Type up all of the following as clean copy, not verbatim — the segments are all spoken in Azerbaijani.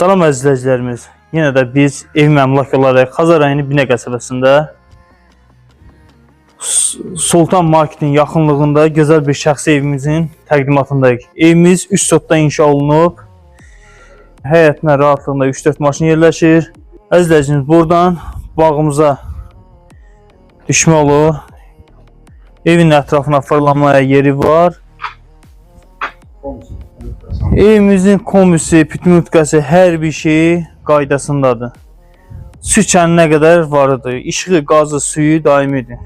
Salam əzizləyicilərimiz. Yenə də biz ev məmlak olaraq Xəzər rayonu Binə qəsəbəsində Sultan Marketin yaxınlığında gözəl bir şəxsi evimizin təqdimatındayıq. Evimiz 3 sotda inşa olunub. Həyətinə rahatlığında 3-4 maşın yerləşir. Əzizləyicimiz, buradan bağımıza düşmə olur. Evin ətrafına fırlanmaya yeri var. Evimizin komisi, pütmütkəsi, hər bir şeyi qaydasındadır. Su kəninə qədər varıdır. İşığı, qazı, suyu daimidir.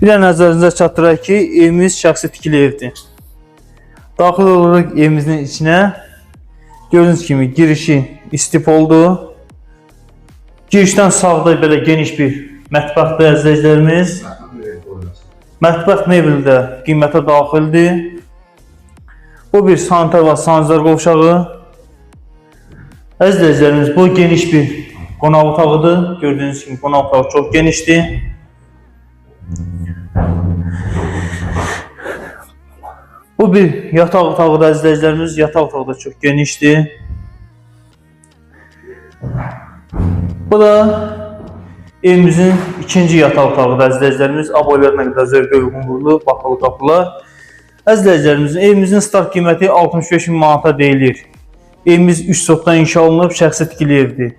Bir də nəzərinizə çatdıraq ki, evimiz şəxsi tikili evdir. Daxil olaraq evimizin içinə gördüyünüz kimi girişi istip oldu. Girişdən sağda belə geniş bir mətbəxdir əzizləyicilərimiz. Mətbəx mebeli də qiymətə daxildir. Bu bir sanitar və sanitar qovşağı. Əzizləyicilərimiz, bu geniş bir qonaq otağıdır. Gördüyünüz kimi qonaq otağı çox genişdir. Bu bir yataq otağıdır əzizləyicilərimiz. Yataq otağı da çox genişdir. Bu da evimizin ikinci yataq otağıdır əzizləyicilərimiz. Aboylarına qədər zövqə uyğunluqlu baxılı qapılar. Əzizləyicilərimizin evimizin start qiyməti 65.000 manata deyilir. Evimiz 3 sotdan inşa olunub, şəxsi tikili evdir.